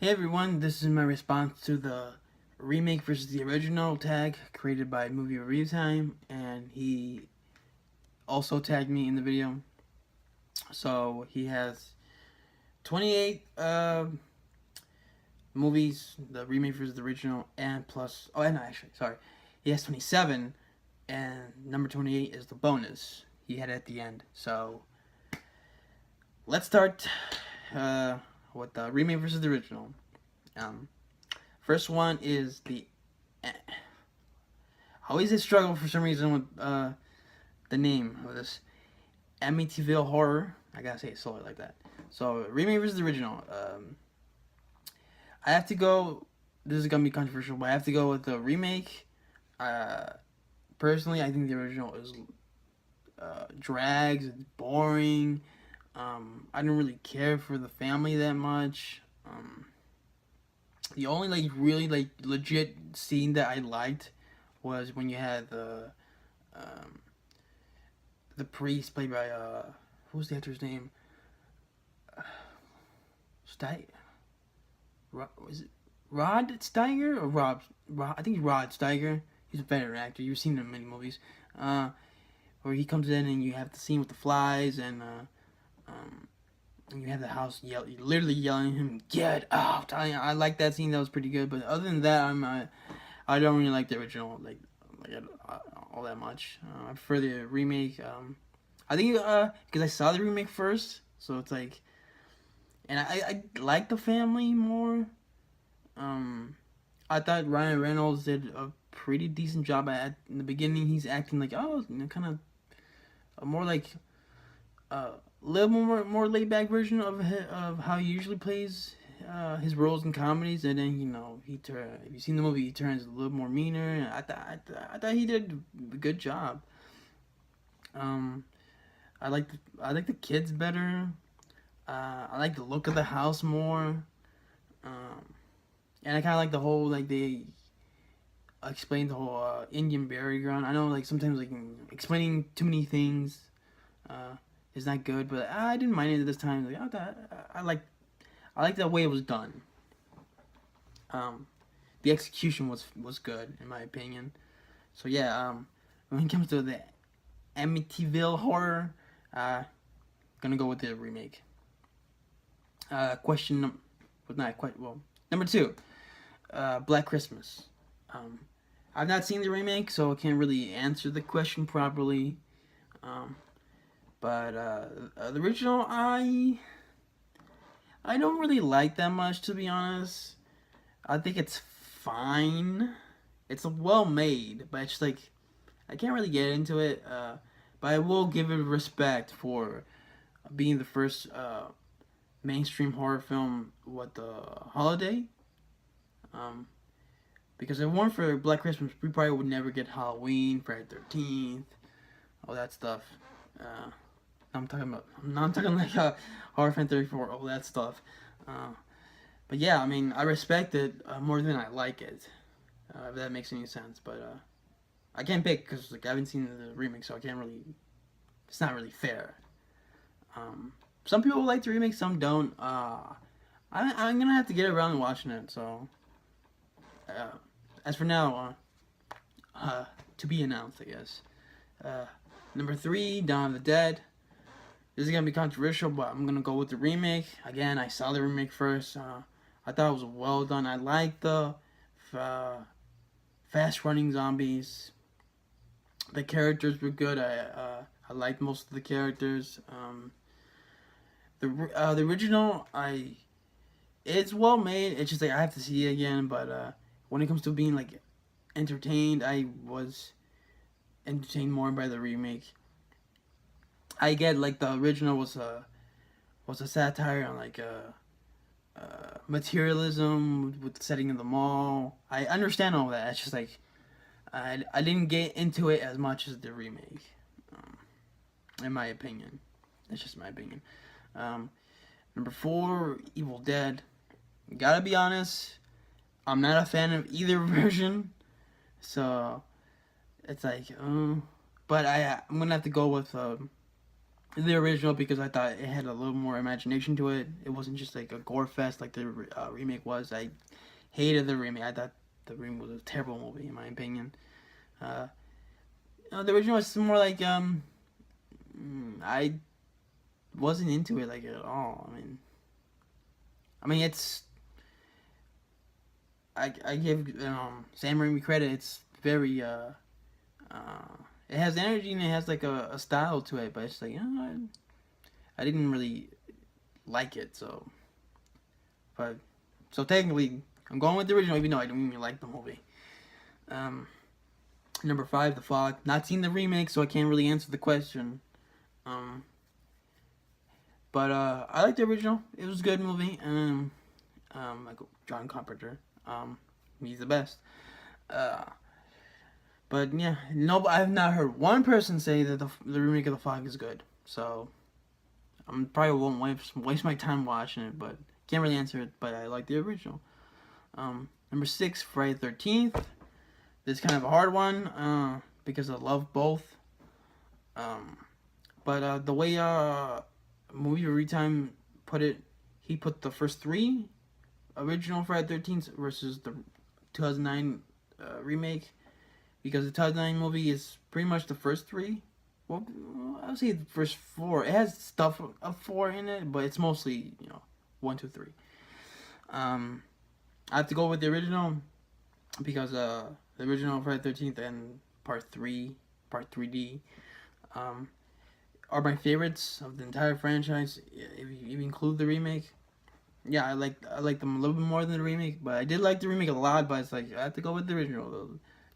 Hey everyone, this is my response to the remake versus the original tag created by MovieReviewTime, and he also tagged me in the video. So he has 28 movies, the remake versus the original, and plus. Oh, and actually, sorry, he has 27, and number 28 is the bonus he had at the end. So let's start with the remake versus the original. Um, First one is the. I always struggle for some reason with the name of this Amityville Horror. I gotta say it slowly like that. So remake versus the original. I have to go. This is gonna be controversial, but I have to go with the remake. Personally, I think the original is drags. It's boring. I don't really care for the family that much. The only really legit scene that I liked was when you had um, the priest played by what was the actor's name? Steiger. Was it Rod Steiger or Rob? I think Rod Steiger. He's a veteran actor. You've seen him in many movies. Where he comes in and you have the scene with the flies and you have the house literally yelling at him, "Get out!" I like that scene. That was pretty good. But other than that, I don't really like the original all that much. I prefer the remake. I think because I saw the remake first, so it's like, and I like the family more. I thought Ryan Reynolds did a pretty decent job in the beginning. He's acting like kind of more like a little more laid back version of how he usually plays his roles in comedies, and then if you've seen the movie, he turns a little more meaner. I thought he did a good job. Um, I like the kids better. I like the look of the house more. Um, and I kind of like the whole they explain the whole Indian burial ground. I know sometimes explaining too many things uh, is not good, but I didn't mind it this time. I like the way it was done. Um, the execution was good in my opinion. So yeah, when it comes to the Amityville horror, gonna go with the remake. Question, was not quite well. Number two, Black Christmas. Um, I've not seen the remake, so I can't really answer the question properly. Um, but the original, I don't really like that much, to be honest. I think it's fine. It's well made, but it's just I can't really get into it. But I will give it respect for being the first mainstream horror film with the holiday. Um, because if it weren't for Black Christmas, we probably would never get Halloween, Friday 13th, all that stuff. I'm talking like Horror Fan 34, all that stuff. But yeah, I mean, I respect it more than I like it. If that makes any sense. But I can't pick because I haven't seen the remake, so I can't really. It's not really fair. Some people like the remake, some don't. I'm gonna have to get around to watching it. So as for now, to be announced, I guess. Uh, Number three, Dawn of the Dead. This is gonna be controversial, but I'm gonna go with the remake. Again, I saw the remake first. I thought it was well done. I liked the fast running zombies. The characters were good. I liked most of the characters. The original, it's well made. It's just I have to see it again. But when it comes to being entertained, I was entertained more by the remake. I get the original was a satire on materialism with the setting of the mall. I understand all that. It's just I didn't get into it as much as the remake, in my opinion. That's just my opinion. Number four, Evil Dead. Gotta be honest, I'm not a fan of either version, so it's but I'm gonna have to go with the original because I thought it had a little more imagination to it. It wasn't just like a gore fest like the remake was. I hated the remake. I thought the remake was a terrible movie in my opinion. Uh, the original was more like I wasn't into it like at all. I mean it's I give Sam Raimi credit. It's very it has energy and it has like a style to it, but it's like I didn't really like it. But so technically I'm going with the original even though I don't even like the movie. Number 5, The Fog. Not seen the remake, so I can't really answer the question. But I like the original. It was a good movie. Like John Carpenter. He's the best. But yeah, no, I have not heard one person say that the remake of The Fog is good. So I probably won't waste my time watching it, but can't really answer it. But I like the original. Number 6, Friday the 13th. This is kind of a hard one because I love both. But the way MovieReviewTime put it, he put the first 3 original Friday the 13th versus the 2009 remake, because the 2009 movie is pretty much the first 3. Well, I would say the first 4. It has stuff of 4 in it, but it's mostly 1, 2, 3. I have to go with the original because the original Friday the 13th and Part 3D, are my favorites of the entire franchise. If you include the remake, yeah, I like them a little bit more than the remake. But I did like the remake a lot. But it's like I have to go with the original.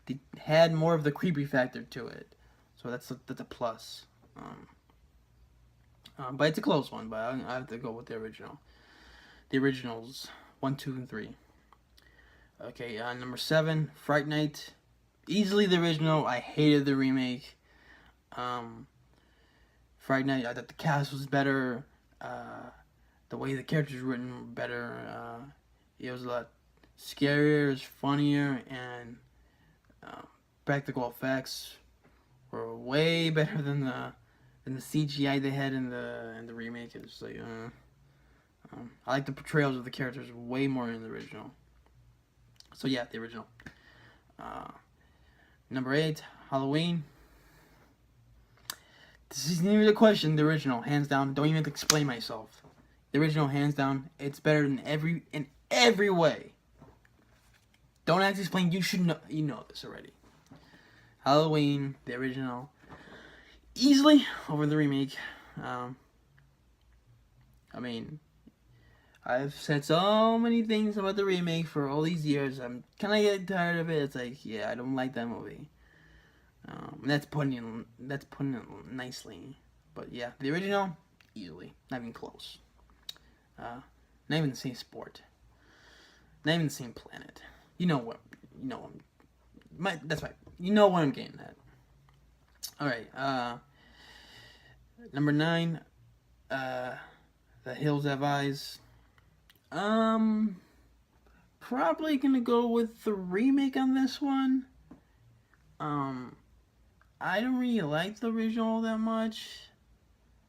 They had more of the creepy factor to it, so that's a plus. But it's a close one. But I have to go with the original. The originals 1, 2, and 3. Okay, number 7, Fright Night. Easily the original. I hated the remake. Fright Night, I thought the cast was better. The way the characters were written were better. It was a lot scarier, it was funnier, and practical effects were way better than the CGI they had in the remake. It was like I like the portrayals of the characters way more in the original. So yeah, the original. Number 8, Halloween. This isn't even a question. The original, hands down. Don't even have to explain myself. The original, hands down. It's better in every way. Don't have to explain. You should know. You know this already. Halloween, the original, easily over the remake. I've said so many things about the remake for all these years. I'm kind of getting tired of it. It's like, yeah, I don't like that movie. That's putting it nicely. But yeah, the original, easily, not even close. Not even the same sport. Not even the same planet. That's right. You know what I'm getting at. All right. Number 9, The Hills Have Eyes. Probably gonna go with the remake on this one. I don't really like the original that much.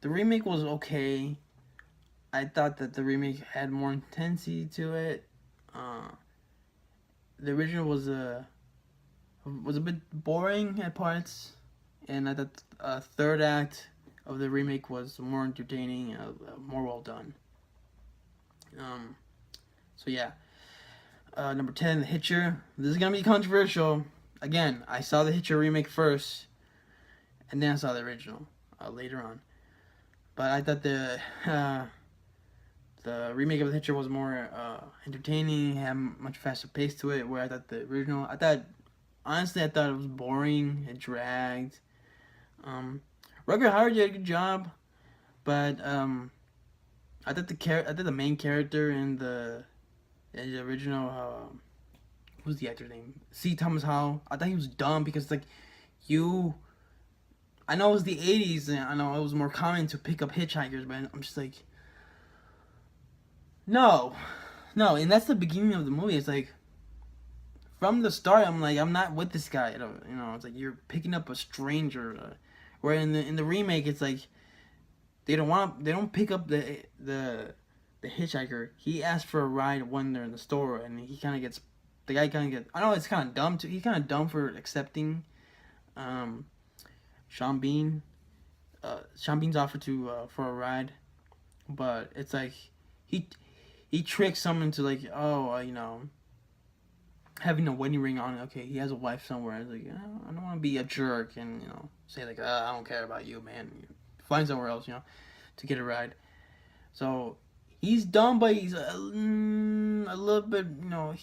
The remake was okay. I thought that the remake had more intensity to it. The original was a bit boring at parts, and I thought the third act of the remake was more entertaining, more well done. So yeah. Number 10, The Hitcher. This is gonna be controversial. Again, I saw the Hitcher remake first, and then I saw the original later on. But I thought the remake of the Hitcher was more entertaining, had much faster pace to it. Where I thought the original, honestly, I thought it was boring. It dragged. Rutger Hauer did a good job, but I thought the main character in the original, who's the actor's name? C. Thomas Howell. I thought he was dumb because I know it was the 80s and I know it was more common to pick up hitchhikers, but I'm just like, no, and that's the beginning of the movie. It's like, from the start, I'm like, I'm not with this guy. It's like you're picking up a stranger. Where in the remake, it's like They don't pick up the hitchhiker. He asks for a ride when they're in the store, and he kind of gets the guy kind of gets. I know it's kind of dumb too. He's kind of dumb for accepting Sean Bean. Sean Bean's offered to for a ride, but it's like he he tricks someone to like, oh, you know, having a wedding ring on. Okay, he has a wife somewhere. It's like, oh, I don't want to be a jerk and, you know, say like, I don't care about you, man. Find somewhere else, you know, to get a ride. So he's dumb, but he's a little bit, you know,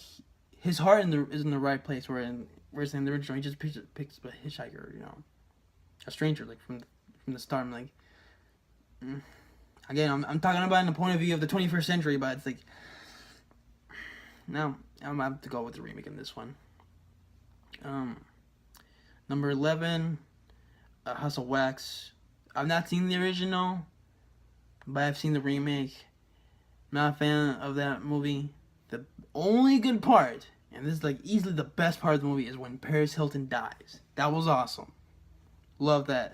his heart is in the right place. Whereas in the original, he just picks a hitchhiker, you know, a stranger, like from the start. I'm like, again, I'm talking about in the point of view of the 21st century, but it's like, no, I'm gonna have to go with the remake in this one. Number 11, House of Wax. I've not seen the original, but I've seen the remake. Not a fan of that movie. The only good part, and this is like easily the best part of the movie, is when Paris Hilton dies. That was awesome. Love that.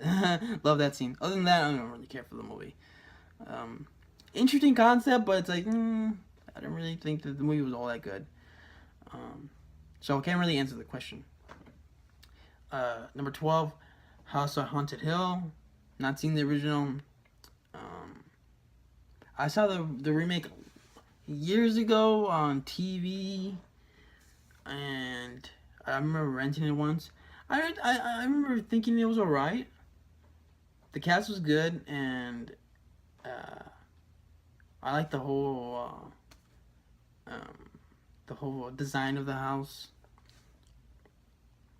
Love that scene. Other than that, I don't really care for the movie. Interesting concept, but it's like, I don't really think that the movie was all that good. So I can't really answer the question. Number 12, House on Haunted Hill. Not seen the original. I saw the remake years ago on TV, and I remember renting it once. I remember thinking it was alright. The cast was good, and I like the whole design of the house.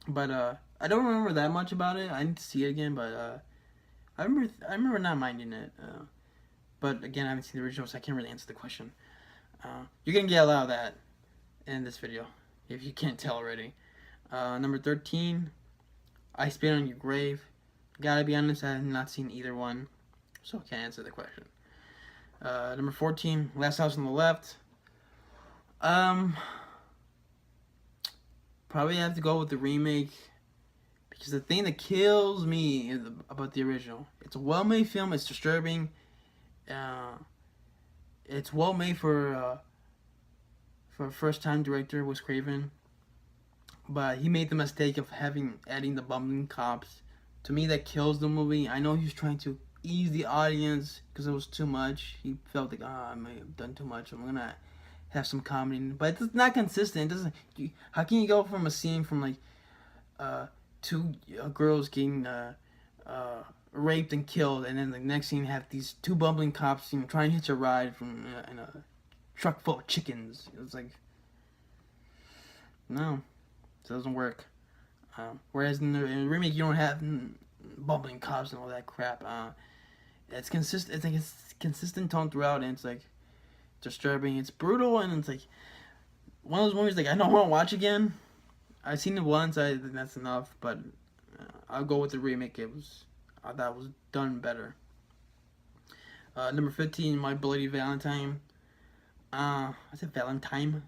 But I don't remember that much about it. I need to see it again, but I remember not minding it. But again, I haven't seen the original, so I can't really answer the question. You're gonna get a lot of that in this video, if you can't tell already. Number 13, I Spit on Your Grave. Gotta be honest, I have not seen either one, so I can't answer the question. Number 14, Last House on the Left. Probably have to go with the remake, because the thing that kills me is about the original. It's a well-made film. It's disturbing. It's well made for a first-time director, Wes Craven. But he made the mistake of adding the bumbling cops. To me, that kills the movie. I know he was trying to ease the audience because it was too much. He felt like, I may have done too much. I'm gonna have some comedy, but it's not consistent. It doesn't. How can you go from a scene from like two girls getting raped and killed, and then the next scene have these two bumbling cops, you know, trying to hitch a ride from in a truck full of chickens? It's like, no, it doesn't work. Whereas in the remake, you don't have bumbling cops and all that crap. It's consistent. It's like it's consistent tone throughout, and it's like disturbing. It's brutal, and it's like one of those movies like I don't want to watch again. I've seen it once. I think that's enough. But I'll go with the remake. I thought it was done better. Number 15, My Bloody Valentine. I said Valentine.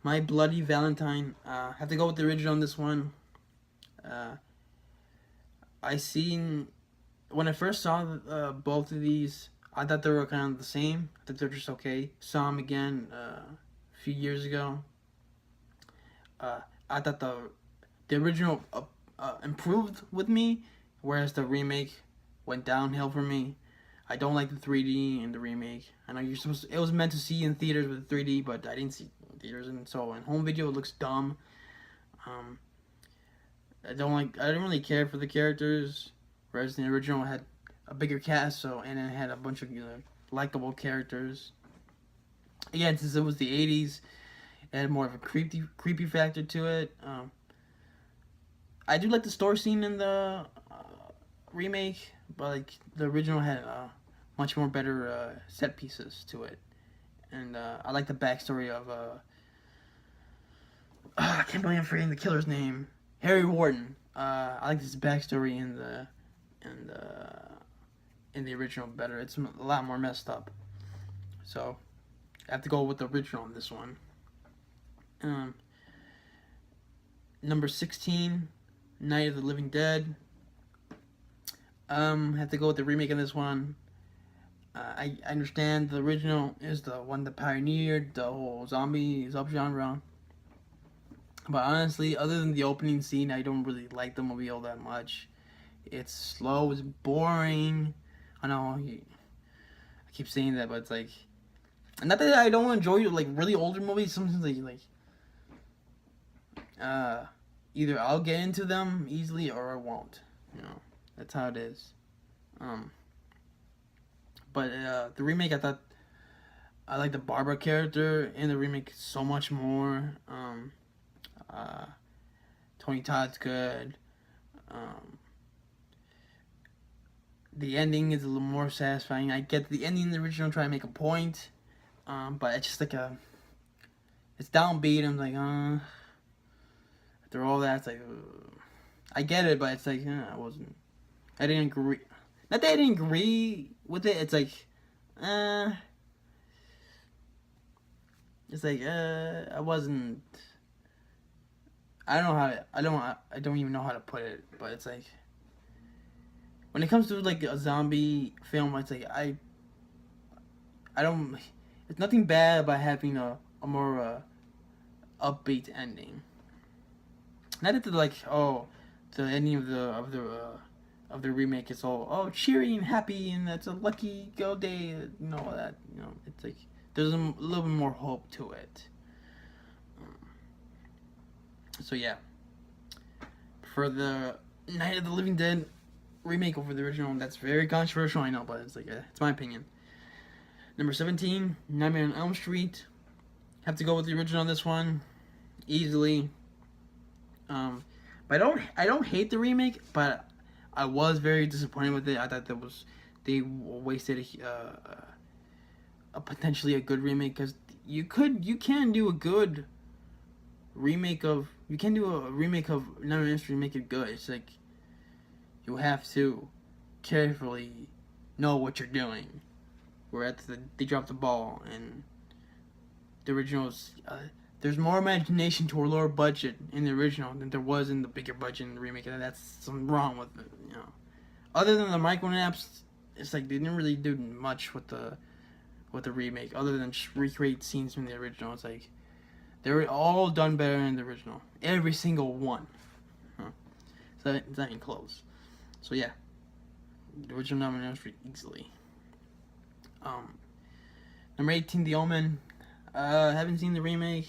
My Bloody Valentine. Have to go with the original on this one. I seen when I first saw both of these, I thought they were kind of the same. I thought they were just okay. Saw them again a few years ago. I thought the original improved with me, whereas the remake went downhill for me. I don't like the 3D in the remake. I know you're supposed to, it was meant to see in theaters with 3D, but I didn't see it in theaters, and so in home video it looks dumb. I don't really care for the characters, whereas the original had a bigger cast, and it had a bunch of likable characters. Again, since it was the 80s, it had more of a creepy factor to it. I do like the store scene in the remake, but like the original had much more better set pieces to it, and I like the backstory of I can't believe I'm forgetting the killer's name, Harry Warden. I like this backstory in the original better. It's a lot more messed up, so I have to go with the original on this one. Number 16, Night of the Living Dead. Have to go with the remake on this one. I understand the original is the one that pioneered the whole zombie subgenre. But honestly, other than the opening scene, I don't really like the movie all that much. It's slow, it's boring. I know I keep saying that, but it's like, not that I don't enjoy like really older movies. Sometimes uh, either I'll get into them easily or I won't. You know, that's how it is. Um, but the remake, I thought I like the Barbara character in the remake so much more. Uh, Tony Todd's good. Um, the ending is a little more satisfying. I get the ending in the original, try to make a point, but it's just like it's downbeat. I'm like, after all that, it's like, I get it, but it's like, I didn't agree. Not that I didn't agree with it. It's like, I wasn't. I don't know how to, I don't even know how to put it, but it's like, when it comes to like a zombie film, it's like I don't. It's nothing bad about having a more upbeat ending. Not that like, the ending of the remake is all cheery and happy and that's a lucky go day. All that. It's like there's a little bit more hope to it. So yeah, for the Night of the Living Dead remake over the original, that's very controversial. I know, but it's like it's my opinion. Number 17, Nightmare on Elm Street. Have to go with the original on this one, easily. But I don't hate the remake, but I was very disappointed with it. I thought they wasted a potentially a good remake, because you can do a good remake of Nightmare on Elm Street and make it good. It's like you have to carefully know what you're doing. Where they dropped the ball, and the originals, there's more imagination to a lower budget in the original than there was in the bigger budget in the remake, and that's something wrong with it. Other than the micro naps, it's like they didn't really do much with the remake, other than just recreate scenes from the original. It's like they were all done better in the original, every single one. So it's not even close. So yeah, the original Nightmare on Elm Street easily. Number 18, The Omen. Haven't seen the remake.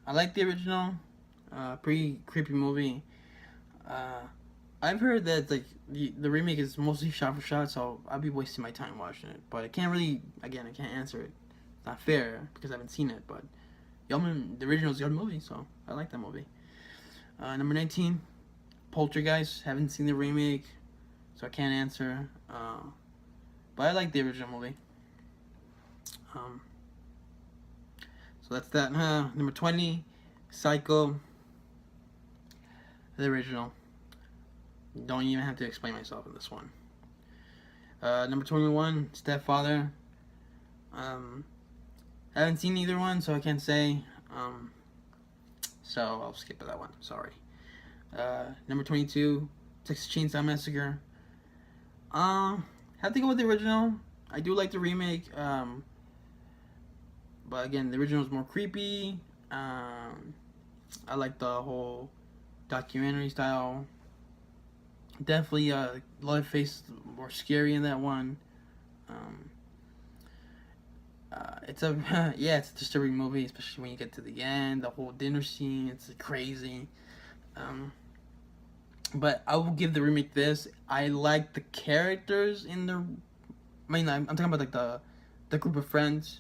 I like the original. Pretty creepy movie. I've heard that like the remake is mostly shot for shot, so I'll be wasting my time watching it. But I can't answer it. It's not fair because I haven't seen it. But The Omen, the original is a good movie, so I like that movie. Number 19, Poltergeist. Haven't seen the remake, so I can't answer. But I like the original movie. So that's that. Number 20, Psycho. The original. Don't even have to explain myself in this one. Number 21, Stepfather. Haven't seen either one, so I can't say. So I'll skip that one. Sorry. Number 22, Texas Chainsaw Massacre. Have to go with the original. I do like the remake. But again, the original is more creepy. I like the whole documentary style. Definitely Leatherface more scary in that one. It's a it's a disturbing movie, especially when you get to the end. The whole dinner scene, it's crazy. But I will give the remake this. I like the characters in the. I'm talking about like the group of friends.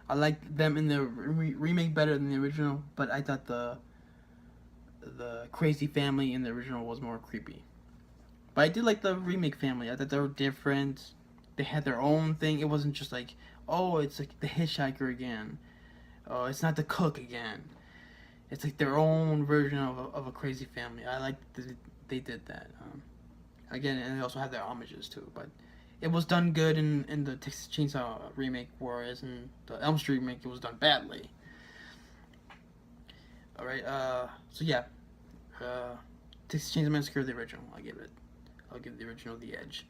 I like them in the remake better than the original, but I thought the crazy family in the original was more creepy. But I did like the remake family. I thought they were different. They had their own thing. It wasn't just like, it's like the hitchhiker again. Oh, it's not the cook again. It's like their own version of a crazy family. I like that they did that. Again, and they also had their homages too, but it was done good in the Texas Chainsaw remake, whereas in the Elm Street remake, it was done badly. Alright, so yeah. Texas Chainsaw Massacre, the original. I'll give the original the edge.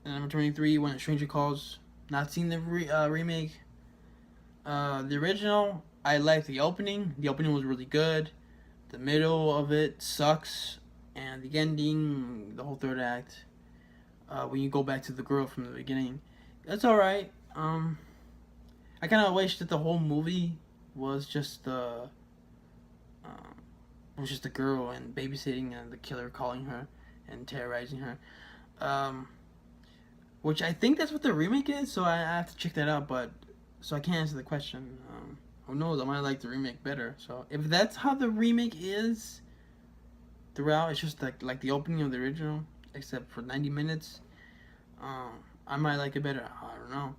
And number 23, When a Stranger Calls. Not seen the remake. The original, I liked the opening. The opening was really good. The middle of it sucks, and the ending, the whole third act, when you go back to the girl from the beginning, it's all right. I kind of wish that the whole movie was just the girl and babysitting and the killer calling her and terrorizing her. Which I think that's what the remake is, so I have to check that out. But so I can't answer the question. Who knows? I might like the remake better. So if that's how the remake is throughout, it's just like the opening of the original, except for 90 minutes. I might like it better. I don't know.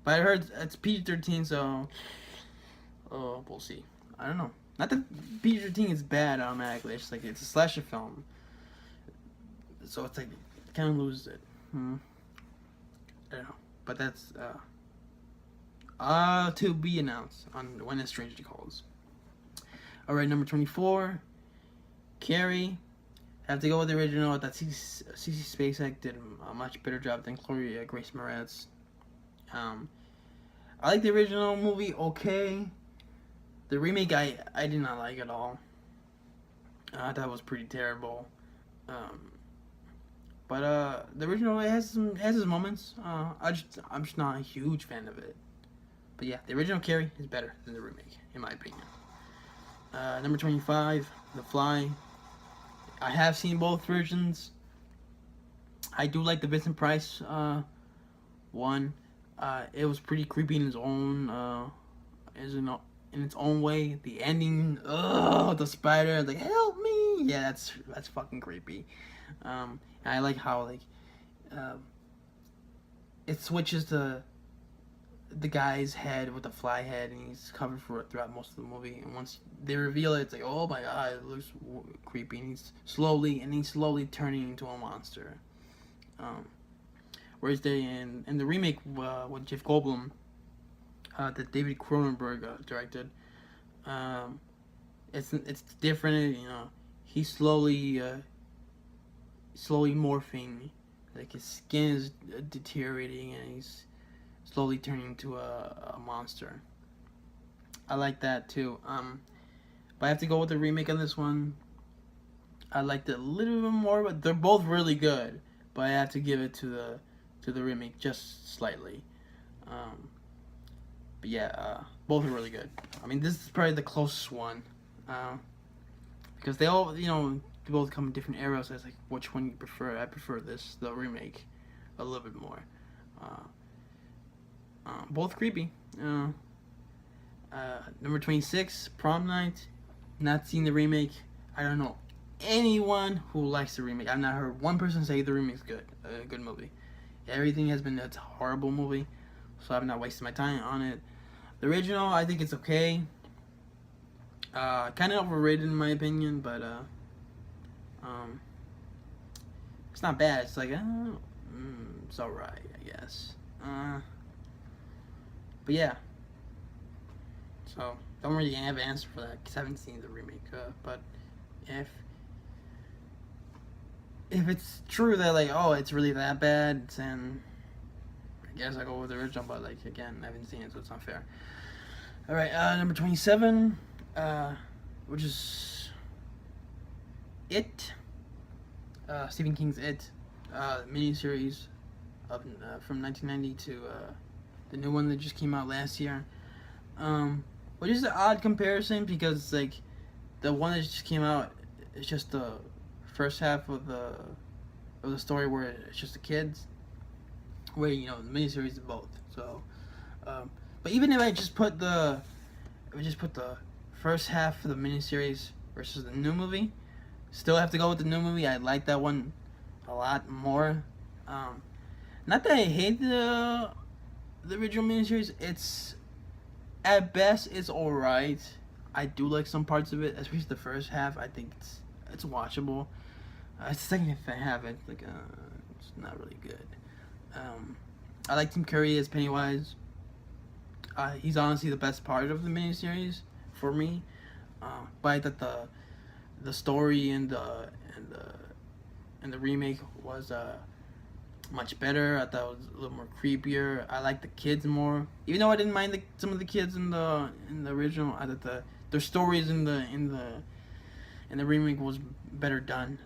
But I heard it's PG-13, so we'll see. I don't know. Not that PG-13 is bad automatically. It's just like it's a slasher film, so it's like kind of loses it. I don't know, but that's to be announced on When a Stranger Calls. All right, number 24, Carrie. I have to go with the original. That CC Spacek did a much better job than Chloe Grace Moretz. I like the original movie. Okay, the remake I did not like at all. I thought it was pretty terrible. But the original has its moments. I'm just not a huge fan of it. But yeah, the original Carrie is better than the remake, in my opinion. Number 25, The Fly. I have seen both versions. I do like the Vincent Price one. It was pretty creepy in its own in its own way. The ending, the spider, like help me. Yeah, that's fucking creepy. I like how it switches the guy's head with the fly head, and he's covered for it throughout most of the movie. And once they reveal it, it's like, oh my god, it looks creepy. And he's slowly turning into a monster. Whereas in the remake with Jeff Goldblum, that David Cronenberg directed, it's different. You know, he's slowly morphing, like his skin is deteriorating, and he's slowly turning into a monster. I like that too. But I have to go with the remake on this one. I liked it a little bit more, but they're both really good. But I have to give it to the remake just slightly. But yeah, both are really good. I mean, this is probably the closest one, because they all, they both come in different eras. So it's like, which one you prefer? I prefer the remake, a little bit more. Both creepy. Number 26, Prom Night. Not seen the remake. I don't know anyone who likes the remake. I've not heard one person say the remake's good. A good movie. Everything has been it's a horrible movie, so I'm not wasting my time on it. The original, I think it's okay. Kind of overrated in my opinion, but it's not bad. It's like it's alright, I guess. But yeah. So don't really have an answer for that because I haven't seen the remake. But if it's true that it's really that bad, then I guess I go with the original. But again, I haven't seen it, so it's not fair. All right, number 27, which is It. Stephen King's It, miniseries from 1990 to the new one that just came out last year. Which is an odd comparison because the one that just came out is just the first half of the story where it's just the kids. Where the miniseries is both. So, but even if I just put the first half of the miniseries versus the new movie, still have to go with the new movie. I like that one a lot more. Not that I hate the original miniseries. It's at best it's alright. I do like some parts of it, especially the first half. I think it's watchable. It's the second half. It's it's not really good. I like Tim Curry as Pennywise. He's honestly the best part of the miniseries for me. But I thought the story and the remake was much better. I thought it was a little more creepier. I liked the kids more, even though I didn't mind some of the kids in the original. I thought their stories in the remake was better done.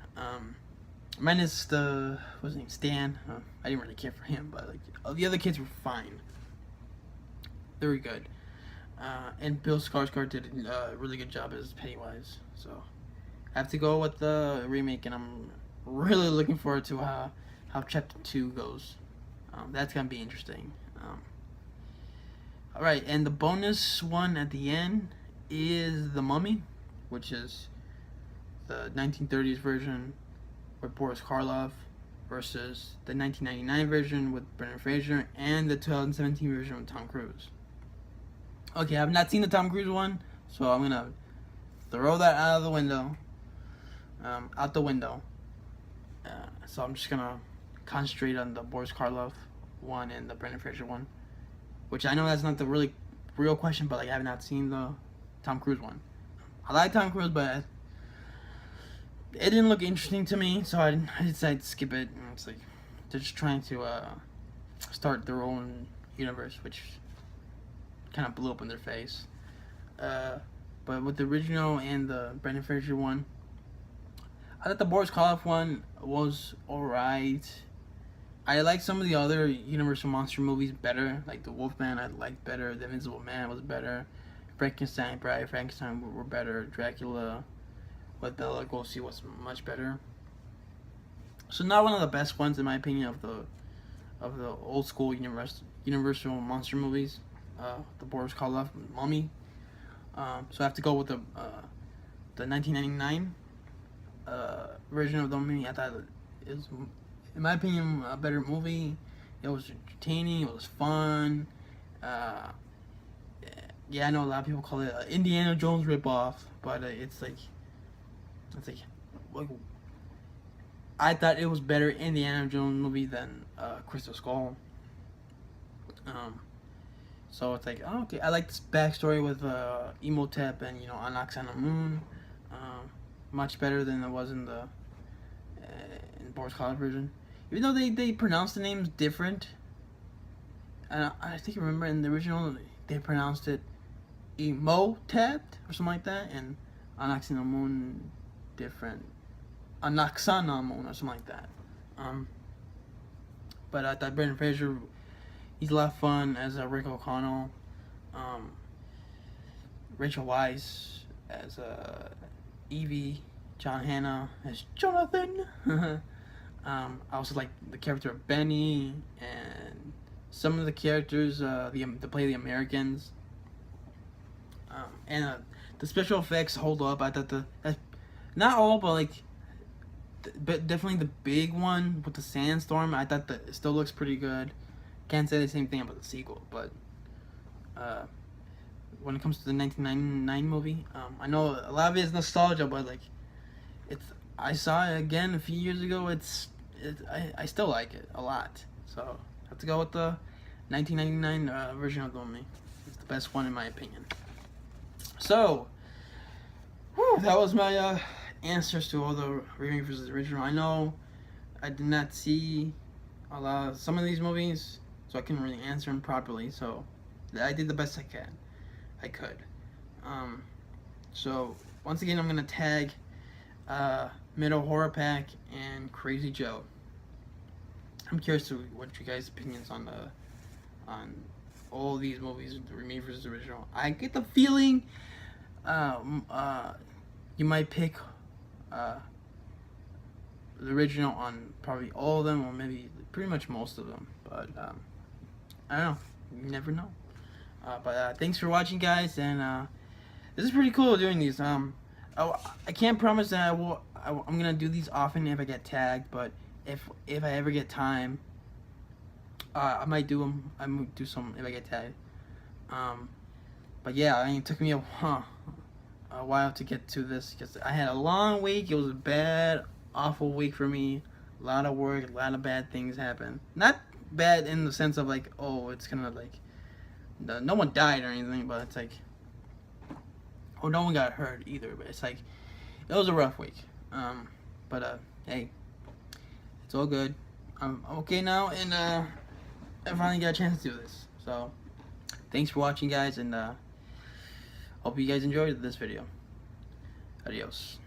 Minus what's his name, Stan. I didn't really care for him, but like the other kids were fine. They were good. And Bill Skarsgård did a really good job as Pennywise. So I have to go with the remake, and I'm really looking forward to how Chapter 2 goes. That's gonna be interesting. All right, and the bonus one at the end is The Mummy, which is the 1930s version with Boris Karloff versus the 1999 version with Brendan Fraser and the 2017 version with Tom Cruise. Okay, I've not seen the Tom Cruise one, so I'm gonna throw that out the window. So I'm just gonna concentrate on the Boris Karloff one and the Brendan Fraser one, which I know that's not the really real question, but like I have not seen the Tom Cruise one. I like Tom Cruise, but it didn't look interesting to me, so I decided to skip it. And it's like they're just trying to start their own universe, which kind of blew up in their face. But with the original and the Brendan Fraser one, I thought the Boris Karloff one was alright. I like some of the other Universal monster movies better, like the Wolfman I liked better, the Invisible Man was better, Frankenstein, Bride of Frankenstein were better, Dracula with Bela Lugosi was much better. So not one of the best ones in my opinion of the old school Universal monster movies. The Boris Karloff Mummy. So I have to go with the 1999 version of the Mummy. I thought it was, in my opinion, a better movie. It was entertaining. It was fun. Yeah, I know a lot of people call it Indiana Jones ripoff, but it's like I thought it was better Indiana Jones movie than Crystal Skull. So it's like, oh, okay, I like this backstory with Imhotep and Onyx on the Moon, much better than it was in the Boris Karloff version. Even though they pronounce the names different, and I think I remember in the original they pronounced it Imhotep or something like that, and Onyx on the Moon different, Onyx on the Moon or something like that. But I thought Brendan Fraser, he's a lot of fun as Rick O'Connell. Rachel Weisz as Evie. John Hannah as Jonathan. I also like the character of Benny and some of the characters to play the Americans. And the special effects hold up. I thought not all, but but definitely the big one with the sandstorm. I thought that it still looks pretty good. Can't say the same thing about the sequel, but when it comes to the 1999 movie, I know a lot of it is nostalgia, but I saw it again a few years ago. I still like it a lot, so I have to go with the 1999 version of the movie. It's the best one in my opinion. So, that was my answers to all the remake versus original. I know I did not see some of these movies, so I couldn't really answer them properly. So I did the best I could. So once again, I'm gonna tag Middle Horror Pack and Crazy Joe. I'm curious to what you guys' opinions on all these movies, the remake versus original. I get the feeling you might pick the original on probably all of them, or maybe pretty much most of them. But I don't know. You never know. But thanks for watching, guys, and this is pretty cool doing these. I can't promise that I'm gonna do these often if I get tagged, but if I ever get time, I might do them. I might do some if I get tagged. But yeah, I mean, it took me a while to get to this because I had a long week. It was a bad, awful week for me. A lot of work, a lot of bad things happened. Not bad in the sense of it's kind of no one died or anything, but it's no one got hurt either. But it's it was a rough week. But hey, it's all good. I'm okay now, and I finally got a chance to do this. So thanks for watching, guys, and hope you guys enjoyed this video. Adios.